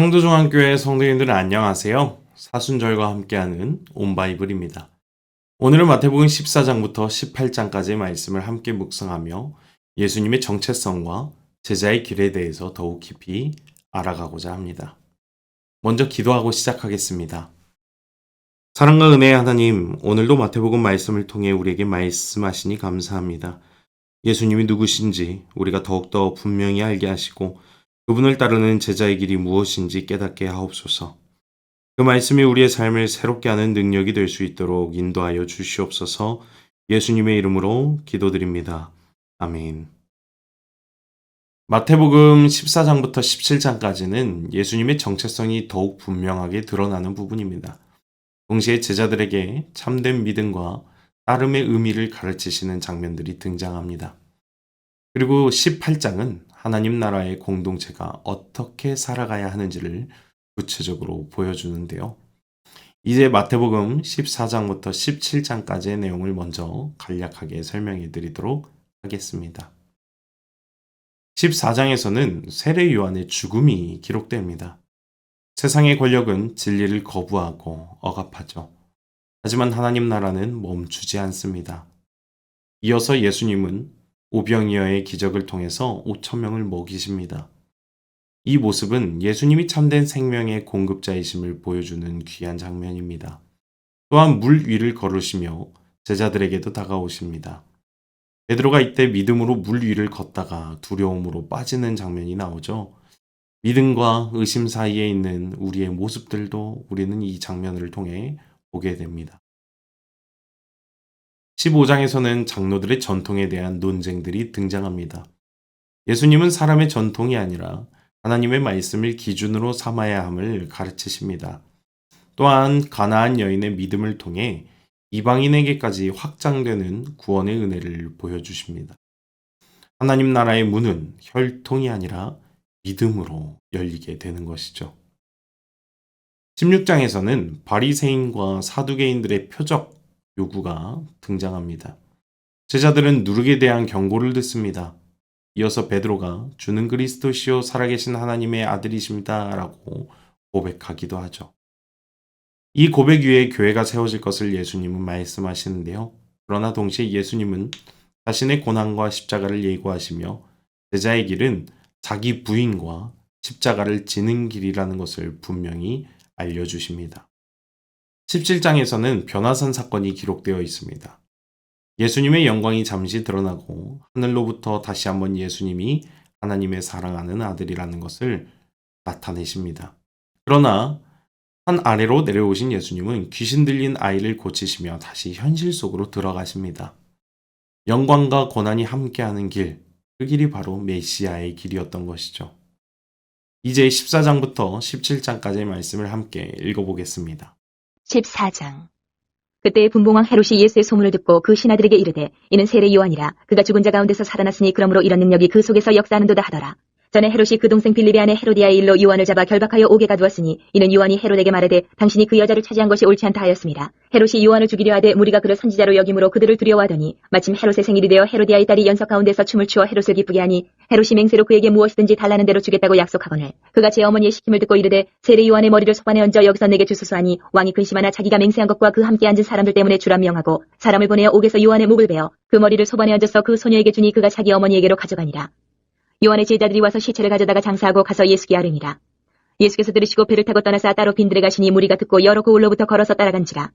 상도중앙교회 성도님들 안녕하세요. 사순절과 함께하는 온바이블입니다. 오늘은 마태복음 14장부터 18장까지의 말씀을 함께 묵상하며 예수님의 정체성과 제자의 길에 대해서 더욱 깊이 알아가고자 합니다. 먼저 기도하고 시작하겠습니다. 사랑과 은혜의 하나님, 오늘도 마태복음 말씀을 통해 우리에게 말씀하시니 감사합니다. 예수님이 누구신지 우리가 더욱더 분명히 알게 하시고 그분을 따르는 제자의 길이 무엇인지 깨닫게 하옵소서. 그 말씀이 우리의 삶을 새롭게 하는 능력이 될 수 있도록 인도하여 주시옵소서. 예수님의 이름으로 기도드립니다. 아멘. 마태복음 14장부터 17장까지는 예수님의 정체성이 더욱 분명하게 드러나는 부분입니다. 동시에 제자들에게 참된 믿음과 따름의 의미를 가르치시는 장면들이 등장합니다. 그리고 18장은 하나님 나라의 공동체가 어떻게 살아가야 하는지를 구체적으로 보여주는데요. 이제 마태복음 14장부터 17장까지의 내용을 먼저 간략하게 설명해 드리도록 하겠습니다. 14장에서는 세례 요한의 죽음이 기록됩니다. 세상의 권력은 진리를 거부하고 억압하죠. 하지만 하나님 나라는 멈추지 않습니다. 이어서 예수님은 오병이어의 기적을 통해서 5,000명을 먹이십니다. 이 모습은 예수님이 참된 생명의 공급자이심을 보여주는 귀한 장면입니다. 또한 물 위를 걸으시며 제자들에게도 다가오십니다. 베드로가 이때 믿음으로 물 위를 걷다가 두려움으로 빠지는 장면이 나오죠. 믿음과 의심 사이에 있는 우리의 모습들도 우리는 이 장면을 통해 보게 됩니다. 15장에서는 장로들의 전통에 대한 논쟁들이 등장합니다. 예수님은 사람의 전통이 아니라 하나님의 말씀을 기준으로 삼아야 함을 가르치십니다. 또한 가나안 여인의 믿음을 통해 이방인에게까지 확장되는 구원의 은혜를 보여주십니다. 하나님 나라의 문은 혈통이 아니라 믿음으로 열리게 되는 것이죠. 16장에서는 바리새인과 사두개인들의 표적 요구가 등장합니다. 제자들은 누룩에 대한 경고를 듣습니다. 이어서 베드로가 주는 그리스도시요 살아계신 하나님의 아들이십니다 라고 고백하기도 하죠. 이 고백 위에 교회가 세워질 것을 예수님은 말씀하시는데요. 그러나 동시에 예수님은 자신의 고난과 십자가를 예고하시며 제자의 길은 자기 부인과 십자가를 지는 길이라는 것을 분명히 알려주십니다. 17장에서는 변화산 사건이 기록되어 있습니다. 예수님의 영광이 잠시 드러나고 하늘로부터 다시 한번 예수님이 하나님의 사랑하는 아들이라는 것을 나타내십니다. 그러나 산 아래로 내려오신 예수님은 귀신 들린 아이를 고치시며 다시 현실 속으로 들어가십니다. 영광과 고난이 함께하는 길, 그 길이 바로 메시아의 길이었던 것이죠. 이제 14장부터 17장까지의 말씀을 함께 읽어보겠습니다. 14장. 그때 분봉왕 헤롯이 예수의 소문을 듣고 그 신하들에게 이르되 이는 세례 요한이라 그가 죽은 자 가운데서 살아났으니 그러므로 이런 능력이 그 속에서 역사하는도다 하더라. 전에 헤롯이 그 동생 빌립의 아내 헤로디아의 일로 요한을 잡아 결박하여 옥에 가두었으니 이는 요한이 헤롯에게 말하되 당신이 그 여자를 차지한 것이 옳지 않다 하였습니다. 헤롯이 요한을 죽이려 하되 무리가 그를 선지자로 여김으로 그들을 두려워하더니 마침 헤롯의 생일이 되어 헤로디아의 딸이 연석 가운데서 춤을 추어 헤롯을 기쁘게 하니 헤롯이 맹세로 그에게 무엇이든지 달라는 대로 주겠다고 약속하거늘 그가 제 어머니의 시킴을 듣고 이르되 세례 요한의 머리를 소반에 얹어 여기서 내게 주소서 하니 왕이 근심하나 자기가 맹세한 것과 그 함께 앉은 사람들 때문에 주라 명하고 사람을 보내어 옥에서 요한의 목을 베어 그 머리를 소반에 얹어서 그 소녀에게 주니 그가 자기 어머니에게로 가져가니라. 요한의 제자들이 와서 시체를 가져다가 장사하고 가서 예수께 아뢰니라. 예수께서 들으시고 배를 타고 떠나사 따로 빈들에 가시니 무리가 듣고 여러 고을로부터 걸어서 따라간지라.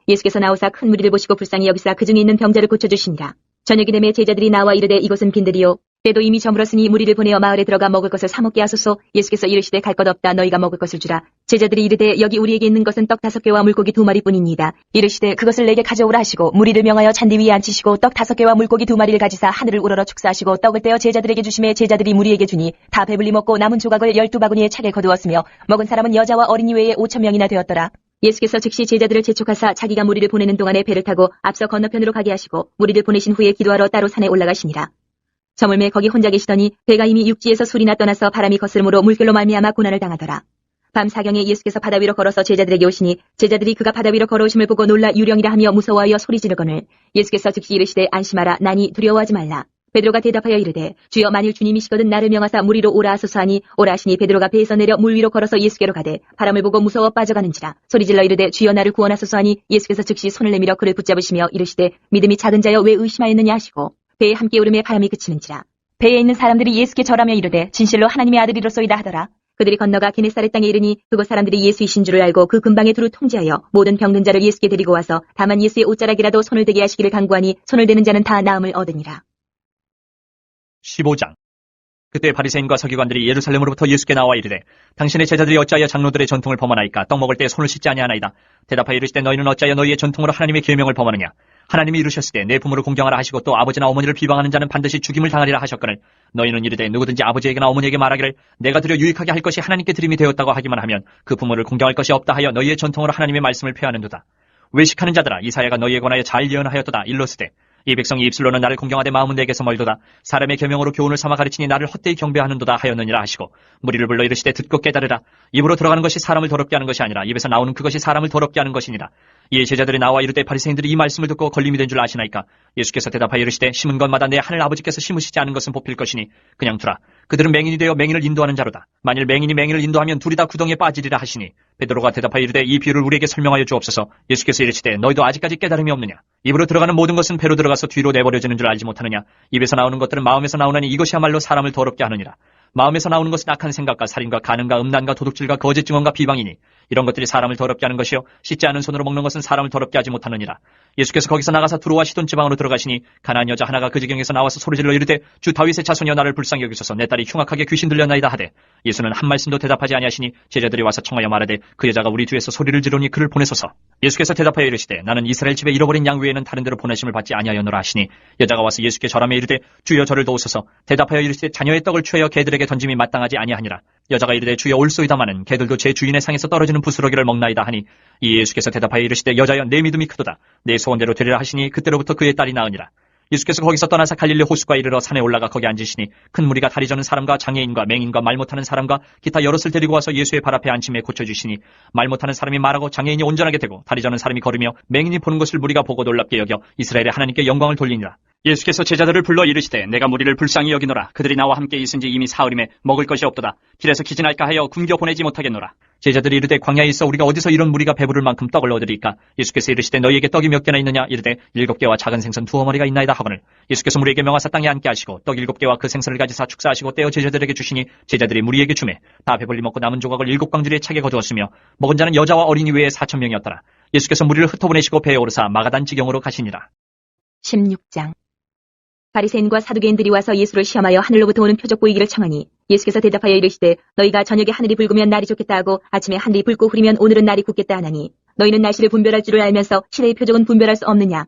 예수께서 나오사 큰 무리를 보시고 불쌍히 여기사 그 중에 있는 병자를 고쳐주시니라. 저녁이 되매 제자들이 나와 이르되 이곳은 빈들이요 때도 이미 저물었으니 무리를 보내어 마을에 들어가 먹을 것을 사 먹게 하소서. 예수께서 이르시되 갈 것 없다 너희가 먹을 것을 주라. 제자들이 이르되 여기 우리에게 있는 것은 떡 5개와 물고기 2마리뿐이니이다. 이르시되 그것을 내게 가져오라 하시고 무리를 명하여 잔디 위에 앉히시고 떡 5개와 물고기 2마리를 가지사 하늘을 우러러 축사하시고 떡을 떼어 제자들에게 주시매 제자들이 무리에게 주니 다 배불리 먹고 남은 조각을 12바구니에 차게 거두었으며 먹은 사람은 여자와 어린이 외에 5,000명이나 되었더라. 예수께서 즉시 제자들을 재촉하사 자기가 무리를 보내는 동안에 배를 타고 앞서 건너편으로 가게 하시고 무리를 보내신 후에 기도하러 따로 산에 올라가시니라. 저물매 거기 혼자 계시더니 배가 이미 육지에서 술이나 떠나서 바람이 거스름으로 물결로 말미암아 고난을 당하더라. 밤 사경에 예수께서 바다 위로 걸어서 제자들에게 오시니 제자들이 그가 바다 위로 걸어오심을 보고 놀라 유령이라 하며 무서워하여 소리 지르거늘 예수께서 즉시 이르시되 안심하라 나니 두려워하지 말라. 베드로가 대답하여 이르되 주여 만일 주님이시거든 나를 명하사 물 위로 오라 하소서 하니 오라 하시니 베드로가 배에서 내려 물 위로 걸어서 예수께로 가되 바람을 보고 무서워 빠져가는지라 소리질러 이르되 주여 나를 구원하소서 하니 예수께서 즉시 손을 내밀어 그를 붙잡으시며 이르시되 믿음이 작은 자여 왜 의심하였느냐 하시고 배에 함께 오름에 바람이 그치는지라 배에 있는 사람들이 예수께 절하며 이르되 진실로 하나님의 아들이로소이다 하더라. 그들이 건너가 게네사렛 땅에 이르니 그곳 사람들이 예수이신 줄을 알고 그 근방에 두루 통제하여 모든 병든 자를 예수께 데리고 와서 다만 예수의 옷자락이라도 손을 대게 하시기를 간구하니 손을 대는 자는 다 나음을 얻으니라. 15장. 그때 바리새인과 서기관들이 예루살렘으로부터 예수께 나와 이르되 당신의 제자들이 어찌하여 장로들의 전통을 범하나이까? 떡 먹을 때 손을 씻지 아니하나이다. 대답하여 이르시되 너희는 어찌하여 너희의 전통으로 하나님의 계명을 범하느냐? 하나님이 이르셨을 때 내 부모를 공경하라 하시고 또 아버지나 어머니를 비방하는 자는 반드시 죽임을 당하리라 하셨거늘 너희는 이르되 누구든지 아버지에게나 어머니에게 말하기를 내가 드려 유익하게 할 것이 하나님께 드림이 되었다고 하기만 하면 그 부모를 공경할 것이 없다 하여 너희의 전통으로 하나님의 말씀을 폐하는도다. 외식하는 자들아 이사야가 너희에 관하여 잘 예언하였도다. 일러스되 이 백성이 입술로는 나를 공경하되 마음은 내게서 멀도다. 사람의 계명으로 교훈을 삼아 가르치니 나를 헛되이 경배하는도다 하였느니라 하시고 무리를 불러 이르시되 듣고 깨달으라. 입으로 들어가는 것이 사람을 더럽게 하는 것이 아니라 입에서 나오는 그것이 사람을 더럽게 하는 것이니라. 이에 제자들이 나와 이르되 바리새인들이 이 말씀을 듣고 걸림이 된 줄 아시나이까? 예수께서 대답하여 이르시되 심은 것마다 내 하늘 아버지께서 심으시지 않은 것은 뽑힐 것이니 그냥 두라. 그들은 맹인이 되어 맹인을 인도하는 자로다. 만일 맹인이 맹인을 인도하면 둘이 다 구덩이에 빠지리라 하시니 베드로가 대답하여 이르되 이 비유를 우리에게 설명하여 주옵소서. 예수께서 이르시되 너희도 아직까지 깨달음이 없느냐? 입으로 들어가는 모든 것은 배로 들어가서 뒤로 내버려지는 줄 알지 못하느냐? 입에서 나오는 것들은 마음에서 나오나니 이것이야말로 사람을 더럽게 하느니라. 마음에서 나오는 것은 악한 생각과 살인과 간음과 음란과 도둑질과 거짓 증언과 비방이니 이런 것들이 사람을 더럽게 하는 것이요 씻지 않은 손으로 먹는 것은 사람을 더럽게 하지 못하느니라. 예수께서 거기서 나가사 두로와 시돈 지방으로 들어가시니 가나안 여자 하나가 그 지경에서 나와서 소리질러 이르되 주 다윗의 자손이여 나를 불쌍히 여기소서. 내 딸이 흉악하게 귀신 들렸나이다 하되 예수는 한 말씀도 대답하지 아니하시니 제자들이 와서 청하여 말하되 그 여자가 우리 뒤에서 소리를 지르니 그를 보내소서. 예수께서 대답하여 이르시되 나는 이스라엘 집에 잃어버린 양 외에는 다른 데로 보내심을 받지 아니하였노라 하시니 여자가 와서 예수께 절하며 이르되 주여 저를 도우소서. 대답하여 이르시되 자녀의 떡을 취하여 개들에게 던짐이 마땅하지 아니하니라. 여자가 이르되 주여 올소이다마는 개들도 제 주인의 상에서 떨어지는 부스러기를 먹나이다 하니 이 예수께서 대답하여 이르시되 여자여 내 믿음이 크도다. 내 소원대로 되리라 하시니 그때로부터 그의 딸이 나으니라. 예수께서 거기서 떠나서 갈릴리 호수가 이르러 산에 올라가 거기 앉으시니 큰 무리가 다리 저는 사람과 장애인과 맹인과 말 못하는 사람과 기타 여럿을 데리고 와서 예수의 발 앞에 앉힘에 고쳐주시니 말 못하는 사람이 말하고 장애인이 온전하게 되고 다리 저는 사람이 걸으며 맹인이 보는 것을 무리가 보고 놀랍게 여겨 이스라엘의 하나님께 영광을 돌리니라. 예수께서 제자들을 불러 이르시되 내가 무리를 불쌍히 여기노라. 그들이 나와 함께 있은 지 이미 사흘임에 먹을 것이 없도다. 길에서 기진할까 하여 굶겨 보내지 못하겠노라. 제자들이 이르되 광야에 있어 우리가 어디서 이런 무리가 배부를 만큼 떡을 얻으리까? 예수께서 이르시되 너희에게 떡이 몇 개나 있느냐? 이르되 7개와 작은 생선 2어머니가 있나이다 하거늘 예수께서 무리에게 명하사 땅에 앉게 하시고 떡 7개와 그 생선을 가지사 축사하시고 떼어 제자들에게 주시니 제자들이 무리에게 주매 다 배불리 먹고 남은 조각을 7광주리에 차게 거두었으며 먹은 자는 여자와 어린이 외에 4,000명이었더라. 예수께서 무리를 흩어보내시고 배에 오르사 마가단 지경으로 가시니라. 16장. 바리새인과 사두개인들이 와서 예수를 시험하여 하늘로부터 오는 표적 보이기를 청하니 예수께서 대답하여 이르시되 너희가 저녁에 하늘이 붉으면 날이 좋겠다 하고 아침에 하늘이 붉고 흐리면 오늘은 날이 굳겠다 하나니 너희는 날씨를 분별할 줄을 알면서 시대의 표적은 분별할 수 없느냐?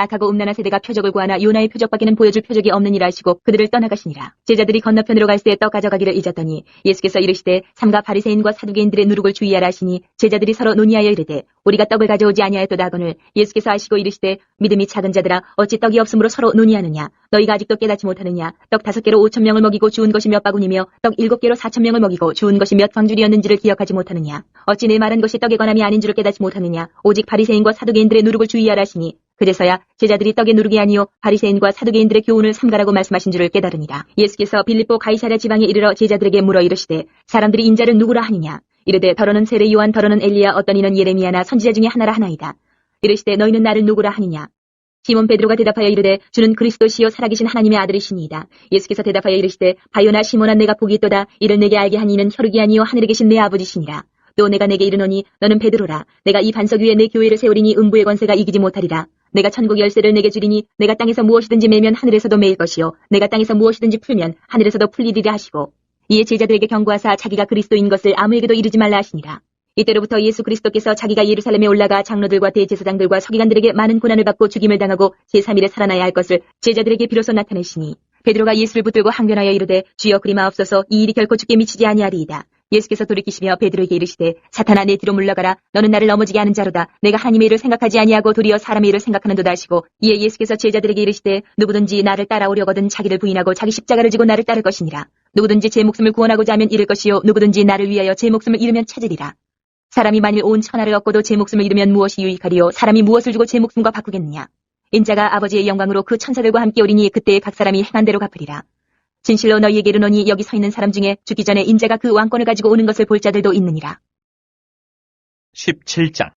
악하고 음란한 세대가 표적을 구하나 요나의 표적밖에는 보여줄 표적이 없느니라 하시고 그들을 떠나가시니라. 제자들이 건너편으로 갈 때 떡 가져가기를 잊었더니 예수께서 이르시되 삼가 바리새인과 사두개인들의 누룩을 주의하라 하시니 제자들이 서로 논의하여 이르되 우리가 떡을 가져오지 아니하였도다 하거늘 예수께서 아시고 이르시되 믿음이 작은 자들아 어찌 떡이 없으므로 서로 논의하느냐? 너희가 아직도 깨닫지 못하느냐? 떡 5개로 5,000명을 먹이고 주운 것이 몇 바구니며 떡 7개로 4,000명을 먹이고 주운 것이 몇 광주리였는지를 기억하지 못하느냐? 어찌 내 말한 것이 떡의 권함이 아닌 줄을 깨닫지 못하느냐? 오직 바리새인과 사두개인들의 누룩을 주의하라 하시니 그제서야 제자들이 떡의 누룩이 아니요 바리새인과 사두개인들의 교훈을 삼가라고 말씀하신 줄을 깨달으니라. 예수께서 빌립보 가이사랴 지방에 이르러 제자들에게 물어 이르시되 사람들이 인자를 누구라 하느냐? 이르되 더러는 세례 요한 더러는 엘리야 어떤 이는 예레미야나 선지자 중에 하나라 하나이다. 이르시되 너희는 나를 누구라 하느냐? 시몬 베드로가 대답하여 이르되 주는 그리스도시요 살아계신 하나님의 아들이시니이다. 예수께서 대답하여 이르시되 바요나 시몬아 내가 복이 있도다. 이를 내게 알게 한 이는 혈육이 아니요 하늘에 계신 내 아버지시니라. 또 내가 내게 이르노니 너는 베드로라. 내가 이 반석 위에 내 교회를 세우리니 음부의 권세가 이기지 못하리라. 내가 천국 열쇠를 내게 주리니 내가 땅에서 무엇이든지 매면 하늘에서도 매일 것이요 내가 땅에서 무엇이든지 풀면 하늘에서도 풀리리라 하시고 이에 제자들에게 경고하사 자기가 그리스도인 것을 아무에게도 이르지 말라 하시니라. 이때로부터 예수 그리스도께서 자기가 예루살렘에 올라가 장로들과 대제사장들과 서기관들에게 많은 고난을 받고 죽임을 당하고 제3일에 살아나야 할 것을 제자들에게 비로소 나타내시니 베드로가 예수를 붙들고 항변하여 이르되 주여 그리마옵소서 이 일이 결코 주께 미치지 아니하리이다. 예수께서 돌이키시며 베드로에게 이르시되 사탄아 내 뒤로 물러가라. 너는 나를 넘어지게 하는 자로다. 내가 하나님의 일을 생각하지 아니하고 도리어 사람의 일을 생각하는도다 하시고 이에 예수께서 제자들에게 이르시되 누구든지 나를 따라오려거든 자기를 부인하고 자기 십자가를 지고 나를 따를 것이니라. 누구든지 제 목숨을 구원하고자 하면 잃을 것이요 누구든지 나를 위하여 제 목숨을 잃으면 찾으리라. 사람이 만일 온 천하를 얻고도 제 목숨을 잃으면 무엇이 유익하리요? 사람이 무엇을 주고 제 목숨과 바꾸겠느냐? 인자가 아버지의 영광으로 그 천사들과 함께 오리니 그때에 각 사람이 행한 대로 갚으리라. 진실로 너희에게 이르노니 여기 서 있는 사람 중에 죽기 전에 인자가 그 왕권을 가지고 오는 것을 볼 자들도 있느니라. 17장.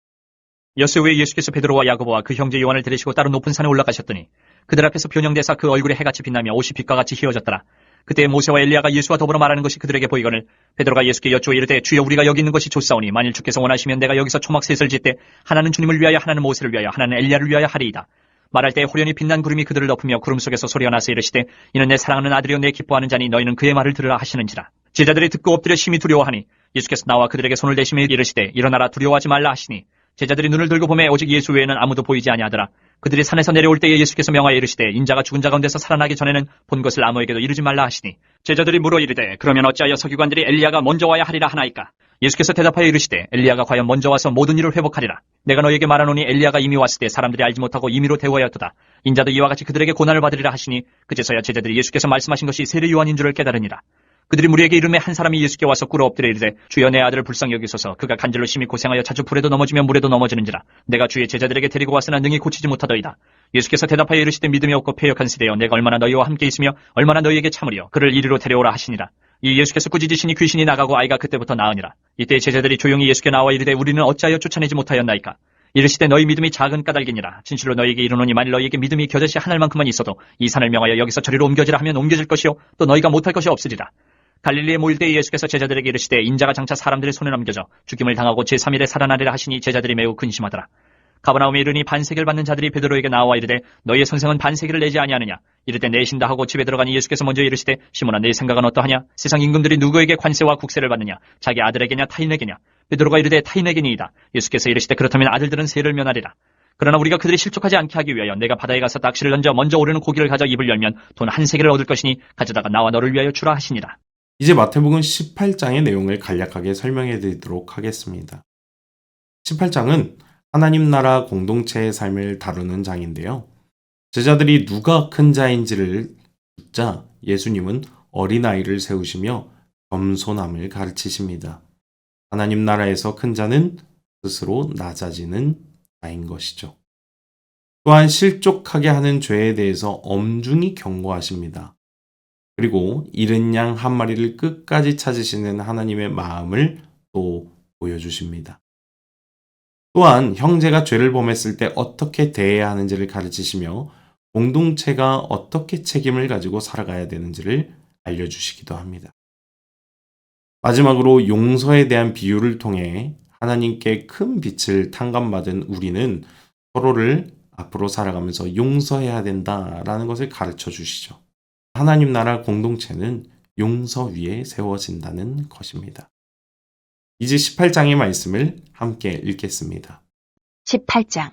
엿새 후에 예수께서 베드로와 야고보와 그 형제 요한을 데리시고 따로 높은 산에 올라가셨더니 그들 앞에서 변형되사 그 얼굴에 해같이 빛나며 옷이 빛과 같이 휘어졌더라. 그때 모세와 엘리야가 예수와 더불어 말하는 것이 그들에게 보이거늘 베드로가 예수께 여쭈어 이르되 주여 우리가 여기 있는 것이 좋사오니 만일 주께서 원하시면 내가 여기서 초막 셋을 짓되 하나는 주님을 위하여 하나는 모세를 위하여 하나는 엘리야를 위하여 하리이다. 말할 때 호련히 빛난 구름이 그들을 덮으며 구름 속에서 소리가 나서 이르시되 이는 내 사랑하는 아들이요 내 기뻐하는 자니 너희는 그의 말을 들으라 하시는지라. 제자들이 듣고 엎드려 심히 두려워하니 예수께서 나와 그들에게 손을 대시며 이르시되 일어나라 두려워하지 말라 하시니 제자들이 눈을 들고 보매 오직 예수 외에는 아무도 보이지 아니하더라. 그들이 산에서 내려올 때에 예수께서 명하여 이르시되 인자가 죽은 자 가운데서 살아나기 전에는 본 것을 아무에게도 이르지 말라 하시니 제자들이 물어 이르되 그러면 어찌하여 서기관들이 엘리야가 먼저 와야 하리라 하나이까. 예수께서 대답하여 이르시되 엘리야가 과연 먼저 와서 모든 일을 회복하리라. 내가 너에게 말하노니 엘리야가 이미 왔을 때 사람들이 알지 못하고 임의로 대우하였도다. 인자도 이와 같이 그들에게 고난을 받으리라 하시니 그제서야 제자들이 예수께서 말씀하신 것이 세례 요한인 줄을 깨달으니라. 그들이 무리에게 이르매 한 사람이 예수께 와서 꿇어 엎드려 이르되 주여 내 아들을 불쌍히 여기소서. 그가 간절로 심히 고생하여 자주 불에도 넘어지며 물에도 넘어지는지라. 내가 주의 제자들에게 데리고 왔으나 능히 고치지 못하더이다. 예수께서 대답하여 이르시되 믿음이 없고 패역한 세대여 내가 얼마나 너희와 함께 있으며 얼마나 너희에게 참으리요. 그를 이리로 데려오라 하시니라. 이 예수께서 꾸짖으시니 귀신이 나가고 아이가 그때부터 나으니라. 이때 제자들이 조용히 예수께 나와 이르되 우리는 어찌하여 쫓아내지 못하였나이까. 이르시되 너희 믿음이 작은 까닭이니라. 진실로 너희에게 이르노니 만일 너희에게 믿음이 겨자씨 한 알만큼만 있어도 이 산을 명하여 여기서 저리로 옮겨지라 하면 옮겨질 것이요 또 너희가 못할 것이 없으리라. 갈릴리에 모일 때 예수께서 제자들에게 이르시되 인자가 장차 사람들의 손에 넘겨져 죽임을 당하고 제3일에 살아나리라 하시니 제자들이 매우 근심하더라. 가버나움에 이르니 반세계를 받는 자들이 베드로에게 나와 이르되 너희의 선생은 반세계를 내지 아니하느냐. 이르되 내신다 하고 집에 들어가니 예수께서 먼저 이르시되 시몬아 내 생각은 어떠하냐. 세상 임금들이 누구에게 관세와 국세를 받느냐. 자기 아들에게냐 타인에게냐. 베드로가 이르되 타인에게니이다. 예수께서 이르시되 그렇다면 아들들은 세를 면하리라. 그러나 우리가 그들이 실족하지 않게 하기 위하여 내가 바다에 가서 낚시를 던져 먼저 오르는 고기를 가져 입을 열면 돈 한 세계를 얻을 것이니 가져다가 나와 너를 위하여 주라 하시니라. 이제 마태복음 18장의 내용을 간략하게 설명해 드리도록 하겠습니다. 18장은 하나님 나라 공동체의 삶을 다루는 장인데요. 제자들이 누가 큰 자인지를 묻자 예수님은 어린아이를 세우시며 겸손함을 가르치십니다. 하나님 나라에서 큰 자는 스스로 낮아지는 자인 것이죠. 또한 실족하게 하는 죄에 대해서 엄중히 경고하십니다. 그리고 잃은 양 한 마리를 끝까지 찾으시는 하나님의 마음을 또 보여주십니다. 또한 형제가 죄를 범했을 때 어떻게 대해야 하는지를 가르치시며 공동체가 어떻게 책임을 가지고 살아가야 되는지를 알려주시기도 합니다. 마지막으로 용서에 대한 비유를 통해 하나님께 큰 빛을 탕감받은 우리는 서로를 앞으로 살아가면서 용서해야 된다라는 것을 가르쳐 주시죠. 하나님 나라 공동체는 용서 위에 세워진다는 것입니다. 이제 18장의 말씀을 함께 읽겠습니다. 18장.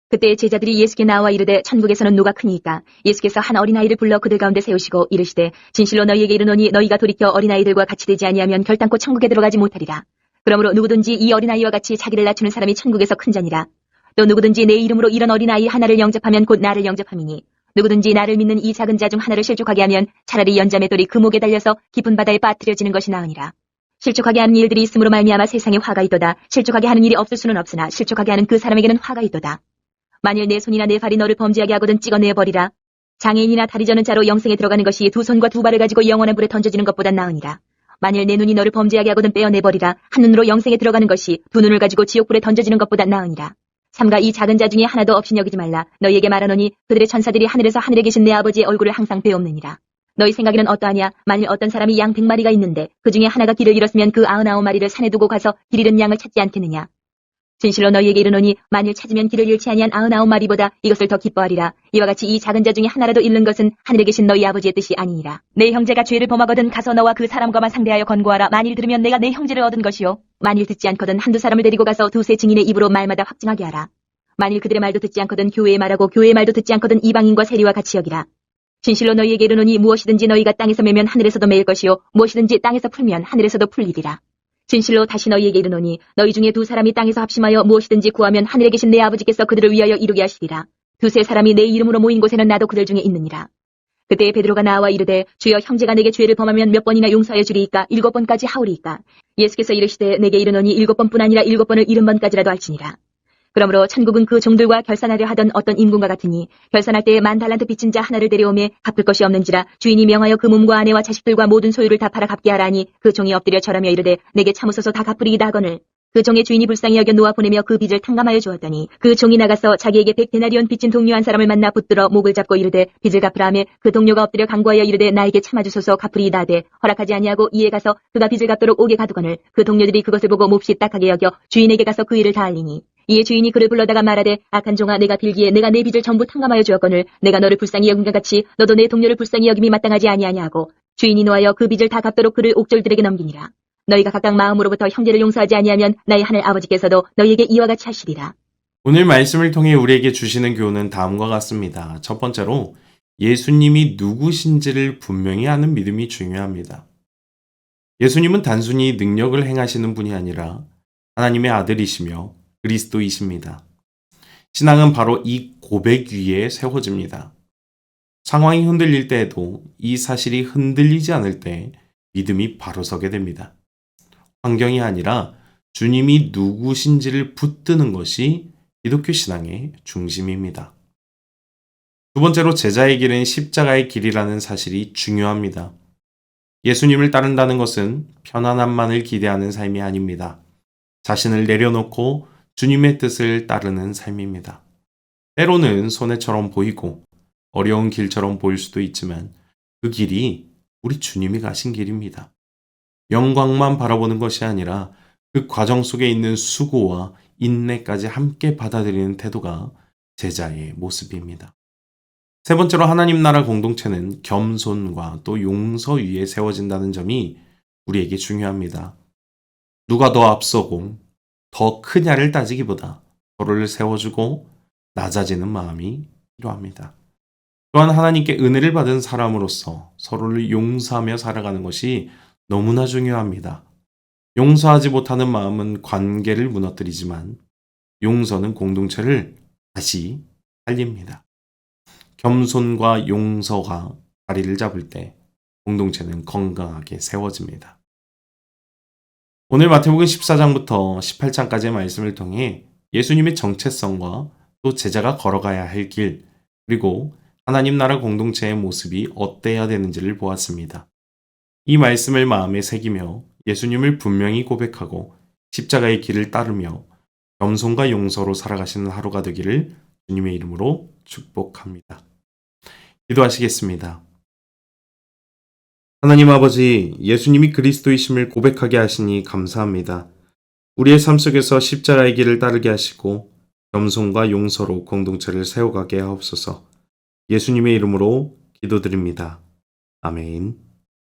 그때 제자들이 예수께 나와 이르되 천국에서는 누가 크니이까. 예수께서 한 어린아이를 불러 그들 가운데 세우시고 이르시되 진실로 너희에게 이르노니 너희가 돌이켜 어린아이들과 같이 되지 아니하면 결단코 천국에 들어가지 못하리라. 그러므로 누구든지 이 어린아이와 같이 자기를 낮추는 사람이 천국에서 큰 자니라. 또 누구든지 내 이름으로 이런 어린아이 하나를 영접하면 곧 나를 영접함이니 누구든지 나를 믿는 이 작은 자 중 하나를 실족하게 하면 차라리 연자매 돌이 그 목에 달려서 깊은 바다에 빠뜨려지는 것이 나으니라. 실족하게 하는 일들이 있음으로 말미암아 세상에 화가 있도다. 실족하게 하는 일이 없을 수는 없으나 실족하게 하는 그 사람에게는 화가 있도다. 만일 내 손이나 내 발이 너를 범죄하게 하거든 찍어내버리라. 장애인이나 다리 저는 자로 영생에 들어가는 것이 두 손과 두 발을 가지고 영원한 불에 던져지는 것보다 나으니라. 만일 내 눈이 너를 범죄하게 하거든 빼어내버리라. 한 눈으로 영생에 들어가는 것이 두 눈을 가지고 지옥불에 던져지는 것보다 나으니라. 삼가 이 작은 자 중에 하나도 없이 여기지 말라. 너희에게 말하노니 그들의 천사들이 하늘에서 하늘에 계신 내 아버지의 얼굴을 항상 배옵느니라. 너희 생각에는 어떠하냐? 만일 어떤 사람이 양 100마리가 있는데 그 중에 하나가 길을 잃었으면 그 99마리를 산에 두고 가서 길 잃은 양을 찾지 않겠느냐? 진실로 너희에게 이르노니 만일 찾으면 길을 잃지 아니한 99마리보다 이것을 더 기뻐하리라. 이와 같이 이 작은 자 중에 하나라도 잃는 것은 하늘에 계신 너희 아버지의 뜻이 아니니라. 내 형제가 죄를 범하거든 가서 너와 그 사람과만 상대하여 권고하라. 만일 들으면 내가 내 형제를 얻은 것이요. 만일 듣지 않거든 한두 사람을 데리고 가서 두세 증인의 입으로 말마다 확증하게 하라. 만일 그들의 말도 듣지 않거든 교회의 말하고 교회의 말도 듣지 않거든 이방인과 세리와 같이 여기라. 진실로 너희에게 이르노니 무엇이든지 너희가 땅에서 매면 하늘에서도 매일 것이요 무엇이든지 땅에서 풀면 하늘에서도 풀리리라. 진실로 다시 너희에게 이르노니 너희 중에 두 사람이 땅에서 합심하여 무엇이든지 구하면 하늘에 계신 내 아버지께서 그들을 위하여 이루게 하시리라. 두세 사람이 내 이름으로 모인 곳에는 나도 그들 중에 있느니라. 그때 베드로가 나와 이르되 주여 형제가 내게 죄를 범하면 몇 번이나 용서하여 주리이까 7번까지 하오리이까. 예수께서 이르시되 내게 이르노니 7번뿐 아니라 7번을 70번까지라도 할지니라. 그러므로 천국은 그 종들과 결산하려 하던 어떤 임금과 같으니 결산할 때에 10,000달란트 빚진 자 하나를 데려오매 갚을 것이 없는지라 주인이 명하여 그 몸과 아내와 자식들과 모든 소유를 다 팔아 갚게 하라니 그 종이 엎드려 절하며 이르되 내게 참으소서 다 갚으리이다 하거늘 그 종의 주인이 불쌍히 여겨 놓아 보내며 그 빚을 탕감하여 주었더니 그 종이 나가서 자기에게 100데나리온 빚진 동료 한 사람을 만나 붙들어 목을 잡고 이르되 빚을 갚으라 하매 그 동료가 엎드려 간구하여 이르되 나에게 참아주소서 갚으리이다 하되 허락하지 아니하고 이에 가서 그가 빚을 갚도록 오게 가두거늘 그 동료들이 그것을 보고 몹시 딱하게 여겨 주인에게 가서 그 일을 다 알리니 이에 주인이 그를 불러다가 말하되 악한 종아 내가 빌기에 내가 내 빚을 전부 탕감하여 주었거늘 내가 너를 불쌍히 여김과 같이 너도 내 동료를 불쌍히 여김이 마땅하지 아니하냐 하고 주인이 노하여 그 빚을 다 갚도록 그를 옥졸들에게 넘기니라. 너희가 각각 마음으로부터 형제를 용서하지 아니하면 나의 하늘 아버지께서도 너희에게 이와 같이 하시리라. 오늘 말씀을 통해 우리에게 주시는 교훈은 다음과 같습니다. 첫 번째로 예수님이 누구신지를 분명히 아는 믿음이 중요합니다. 예수님은 단순히 능력을 행하시는 분이 아니라 하나님의 아들이시며 그리스도이십니다. 신앙은 바로 이 고백 위에 세워집니다. 상황이 흔들릴 때에도 이 사실이 흔들리지 않을 때 믿음이 바로 서게 됩니다. 환경이 아니라 주님이 누구신지를 붙드는 것이 기독교 신앙의 중심입니다. 두 번째로 제자의 길은 십자가의 길이라는 사실이 중요합니다. 예수님을 따른다는 것은 편안함만을 기대하는 삶이 아닙니다. 자신을 내려놓고 주님의 뜻을 따르는 삶입니다. 때로는 손해처럼 보이고 어려운 길처럼 보일 수도 있지만 그 길이 우리 주님이 가신 길입니다. 영광만 바라보는 것이 아니라 그 과정 속에 있는 수고와 인내까지 함께 받아들이는 태도가 제자의 모습입니다. 세 번째로 하나님 나라 공동체는 겸손과 또 용서 위에 세워진다는 점이 우리에게 중요합니다. 누가 더 앞서고 더 크냐를 따지기보다 서로를 세워주고 낮아지는 마음이 필요합니다. 또한 하나님께 은혜를 받은 사람으로서 서로를 용서하며 살아가는 것이 너무나 중요합니다. 용서하지 못하는 마음은 관계를 무너뜨리지만 용서는 공동체를 다시 살립니다. 겸손과 용서가 자리를 잡을 때 공동체는 건강하게 세워집니다. 오늘 마태복음 14장부터 18장까지의 말씀을 통해 예수님의 정체성과 또 제자가 걸어가야 할 길, 그리고 하나님 나라 공동체의 모습이 어때야 되는지를 보았습니다. 이 말씀을 마음에 새기며 예수님을 분명히 고백하고 십자가의 길을 따르며 겸손과 용서로 살아가시는 하루가 되기를 주님의 이름으로 축복합니다. 기도하시겠습니다. 하나님 아버지, 예수님이 그리스도이심을 고백하게 하시니 감사합니다. 우리의 삶 속에서 십자가의 길을 따르게 하시고 겸손과 용서로 공동체를 세워가게 하옵소서. 예수님의 이름으로 기도드립니다. 아멘.